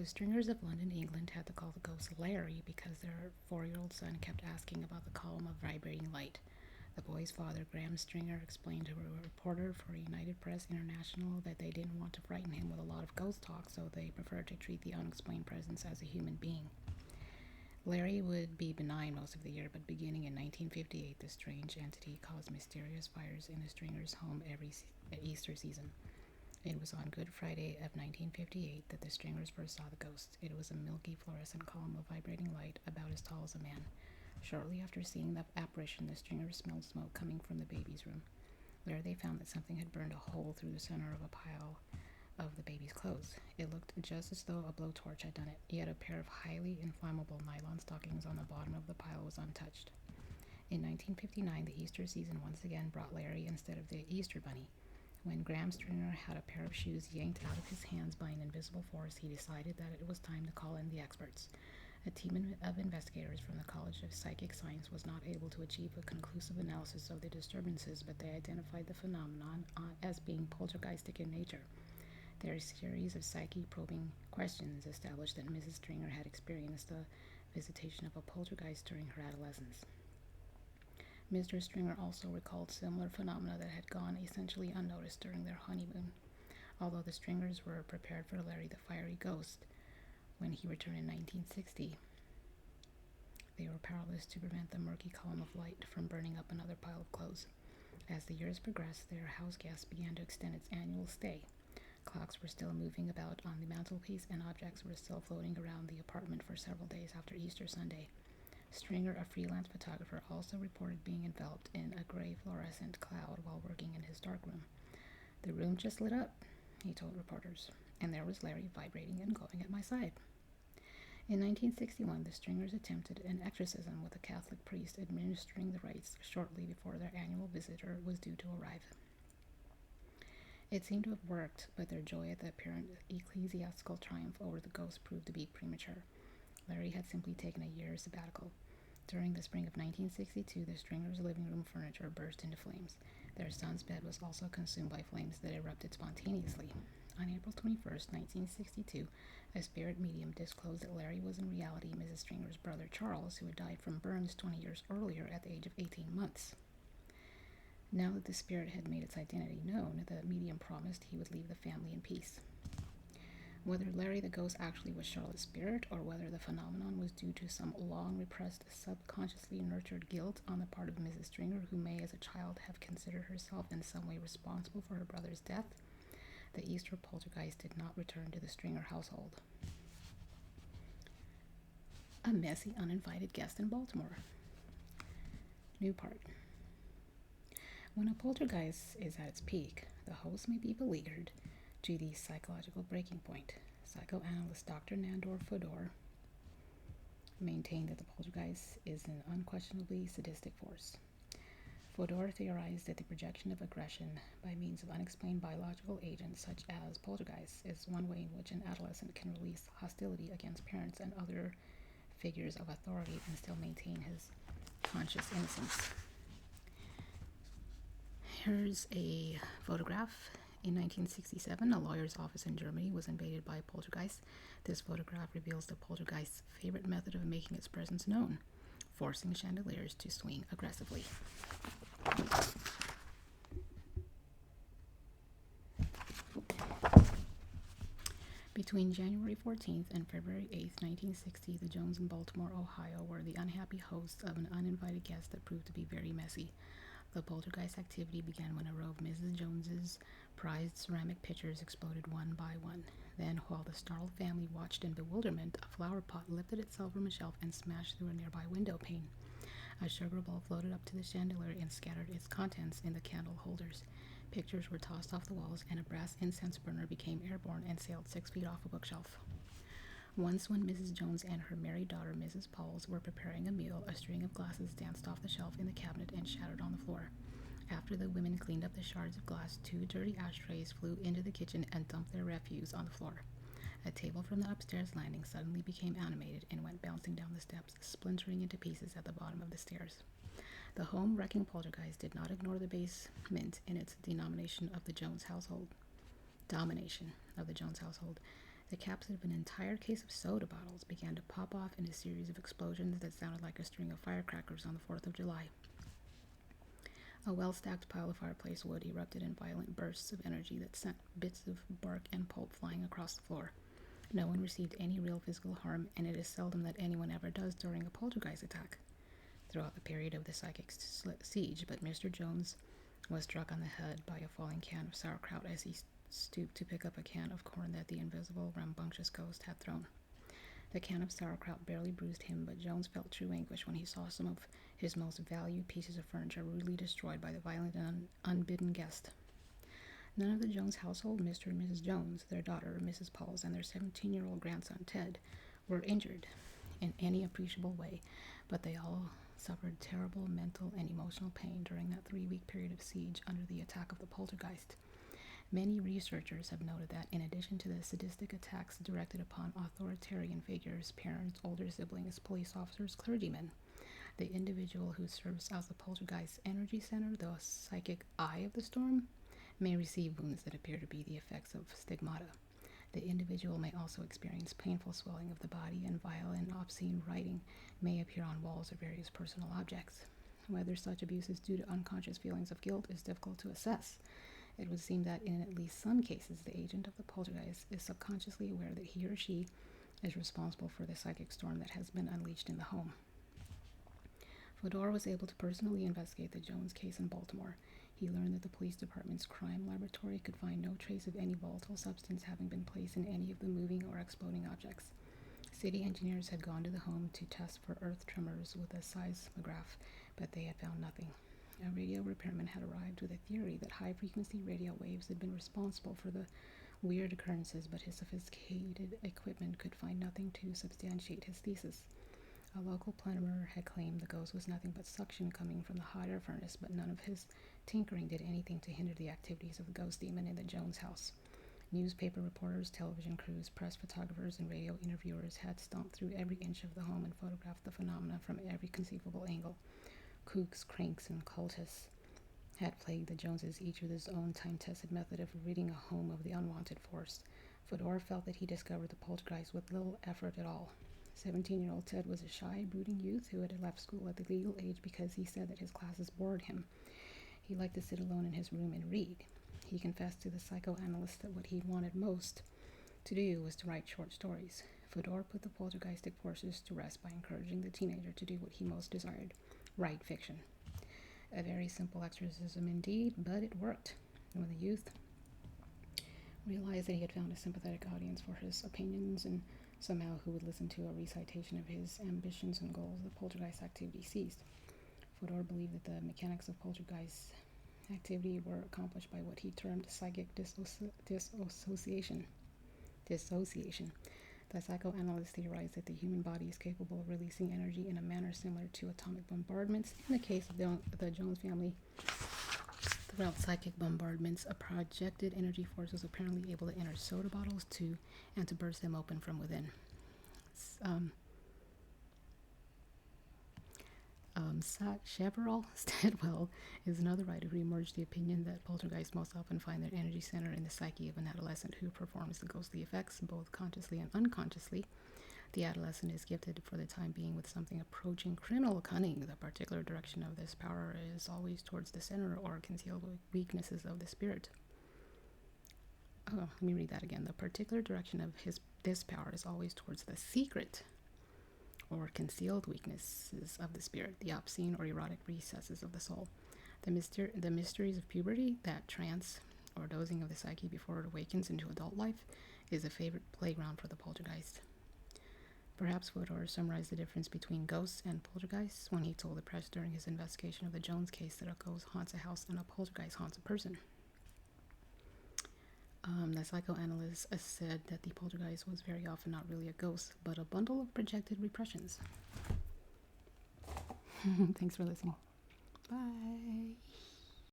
The Stringers of London, England had to call the ghost Larry because their 4-year-old son kept asking about the column of vibrating light. The boy's father, Graham Stringer, explained to a reporter for United Press International that they didn't want to frighten him with a lot of ghost talk, so they preferred to treat the unexplained presence as a human being. Larry would be benign most of the year, but beginning in 1958, the strange entity caused mysterious fires in the Stringers' home every Easter season. It was on Good Friday of 1958 that the Stringers first saw the ghost. It was a milky fluorescent column of vibrating light about as tall as a man. Shortly after seeing the apparition, the Stringers smelled smoke coming from the baby's room. There they found that something had burned a hole through the center of a pile of the baby's clothes. It looked just as though a blowtorch had done it, yet a pair of highly inflammable nylon stockings on the bottom of the pile was untouched. In 1959, the Easter season once again brought Larry instead of the Easter Bunny. When Graham Stringer had a pair of shoes yanked out of his hands by an invisible force, he decided that it was time to call in the experts. A team of investigators from the College of Psychic Science was not able to achieve a conclusive analysis of the disturbances, but they identified the phenomenon as being poltergeistic in nature. Their series of psyche-probing questions established that Mrs. Stringer had experienced the visitation of a poltergeist during her adolescence. Mr. Stringer also recalled similar phenomena that had gone essentially unnoticed during their honeymoon. Although the Stringers were prepared for Larry the Fiery Ghost when he returned in 1960, they were powerless to prevent the murky column of light from burning up another pile of clothes. As the years progressed, their house guest began to extend its annual stay. Clocks were still moving about on the mantelpiece, and objects were still floating around the apartment for several days after Easter Sunday. Stringer, a freelance photographer, also reported being enveloped in a gray fluorescent cloud while working in his darkroom. "The room just lit up," he told reporters, "and there was Larry vibrating and glowing at my side." In 1961, the Stringers attempted an exorcism with a Catholic priest administering the rites shortly before their annual visitor was due to arrive. It seemed to have worked, but their joy at the apparent ecclesiastical triumph over the ghost proved to be premature. Larry had simply taken a year's sabbatical. During the spring of 1962, the Stringers' living room furniture burst into flames. Their son's bed was also consumed by flames that erupted spontaneously. On April 21st, 1962, a spirit medium disclosed that Larry was in reality Mrs. Stringer's brother Charles, who had died from burns 20 years earlier at the age of 18 months. Now that the spirit had made its identity known, the medium promised he would leave the family in peace. Whether Larry the ghost actually was Charlotte's spirit, or whether the phenomenon was due to some long-repressed, subconsciously nurtured guilt on the part of Mrs. Stringer, who may as a child have considered herself in some way responsible for her brother's death, the Easter poltergeist did not return to the Stringer household. A messy, uninvited guest in Baltimore. New part. When a poltergeist is at its peak, the host may be beleaguered to the psychological breaking point. Psychoanalyst Dr. Nandor Fodor maintained that the poltergeist is an unquestionably sadistic force. Fodor theorized that the projection of aggression by means of unexplained biological agents such as poltergeists is one way in which an adolescent can release hostility against parents and other figures of authority and still maintain his conscious innocence. Here's a photograph. In 1967, a lawyer's office in Germany was invaded by a poltergeist. This photograph reveals the poltergeist's favorite method of making its presence known: forcing chandeliers to swing aggressively. Between January 14th and February 8th, 1960, the Jones in Baltimore, Ohio, were the unhappy hosts of an uninvited guest that proved to be very messy. The poltergeist activity began when a row of Mrs. Jones's prized ceramic pitchers exploded one by one. Then, while the startled family watched in bewilderment, a flower pot lifted itself from a shelf and smashed through a nearby window pane. A sugar bowl floated up to the chandelier and scattered its contents in the candle holders. Pictures were tossed off the walls, and a brass incense burner became airborne and sailed 6 feet off a bookshelf. Once, when Mrs. Jones and her married daughter, Mrs. Pauls, were preparing a meal, a string of glasses danced off the shelf in the cabinet and shattered on the floor. After the women cleaned up the shards of glass, 2 dirty ashtrays flew into the kitchen and dumped their refuse on the floor. A table from the upstairs landing suddenly became animated and went bouncing down the steps, splintering into pieces at the bottom of the stairs. The home-wrecking poltergeist did not ignore the basement in its domination of the Jones household. The caps of an entire case of soda bottles began to pop off in a series of explosions that sounded like a string of firecrackers on the 4th of July. A well-stacked pile of fireplace wood erupted in violent bursts of energy that sent bits of bark and pulp flying across the floor. No one received any real physical harm, and it is seldom that anyone ever does during a poltergeist attack throughout the period of the psychic siege, but Mr. Jones was struck on the head by a falling can of sauerkraut as he stooped to pick up a can of corn that the invisible, rambunctious ghost had thrown. The can of sauerkraut barely bruised him, but Jones felt true anguish when he saw some of his most valued pieces of furniture rudely destroyed by the violent and unbidden guest. None of the Jones household, Mr. and Mrs. Jones, their daughter, Mrs. Pauls, and their 17-year-old grandson, Ted, were injured in any appreciable way, but they all suffered terrible mental and emotional pain during that 3-week period of siege under the attack of the poltergeist. Many researchers have noted that in addition to the sadistic attacks directed upon authoritarian figures, parents, older siblings, police officers, clergymen, the individual who serves as the poltergeist's energy center, the psychic eye of the storm, may receive wounds that appear to be the effects of stigmata. The individual may also experience painful swelling of the body, and vile and obscene writing may appear on walls or various personal objects. Whether such abuse is due to unconscious feelings of guilt is difficult to assess. It would seem that in at least some cases, the agent of the poltergeist is subconsciously aware that he or she is responsible for the psychic storm that has been unleashed in the home. Fedor was able to personally investigate the Jones case in Baltimore. He learned that the police department's crime laboratory could find no trace of any volatile substance having been placed in any of the moving or exploding objects. City engineers had gone to the home to test for earth tremors with a seismograph, but they had found nothing. A radio repairman had arrived with a theory that high-frequency radio waves had been responsible for the weird occurrences, but his sophisticated equipment could find nothing to substantiate his thesis. A local plumber had claimed the ghost was nothing but suction coming from the hot air furnace, but none of his tinkering did anything to hinder the activities of the ghost demon in the Jones house. Newspaper reporters, television crews, press photographers, and radio interviewers had stomped through every inch of the home and photographed the phenomena from every conceivable angle. Kooks, cranks, and cultists had plagued the Joneses, each with his own time-tested method of ridding a home of the unwanted force. Fedor felt that he discovered the poltergeist with little effort at all. 17-year-old Ted was a shy, brooding youth who had left school at the legal age because he said that his classes bored him. He liked to sit alone in his room and read. He confessed to the psychoanalyst that what he wanted most to do was to write short stories. Fedor put the poltergeistic forces to rest by encouraging the teenager to do what he most desired, write fiction. A very simple exorcism indeed, but it worked. When the youth realized that he had found a sympathetic audience for his opinions and somehow who would listen to a recitation of his ambitions and goals, the poltergeist activity ceased. Fedor believed that the mechanics of poltergeist activity were accomplished by what he termed psychic dissociation. The psychoanalyst theorized that the human body is capable of releasing energy in a manner similar to atomic bombardments. In the case of the Jones family, throughout psychic bombardments, a projected energy force was apparently able to enter soda bottles and to burst them open from within. Chaparral Stedwell is another writer who emerged the opinion that poltergeists most often find their energy center in the psyche of an adolescent who performs the ghostly effects both consciously and unconsciously. The adolescent is gifted for the time being with something approaching criminal cunning. The particular direction of this power is always towards the center or concealed weaknesses of the spirit. Let me read that again. The particular direction of this power is always towards the secret or concealed weaknesses of the spirit, the obscene or erotic recesses of the soul. The mysteries of puberty, that trance or dozing of the psyche before it awakens into adult life, is a favorite playground for the poltergeist. Perhaps Fedor summarized the difference between ghosts and poltergeists when he told the press during his investigation of the Jones case that a ghost haunts a house and a poltergeist haunts a person. The psychoanalyst said that the poltergeist was very often not really a ghost, but a bundle of projected repressions. Thanks for listening. Bye.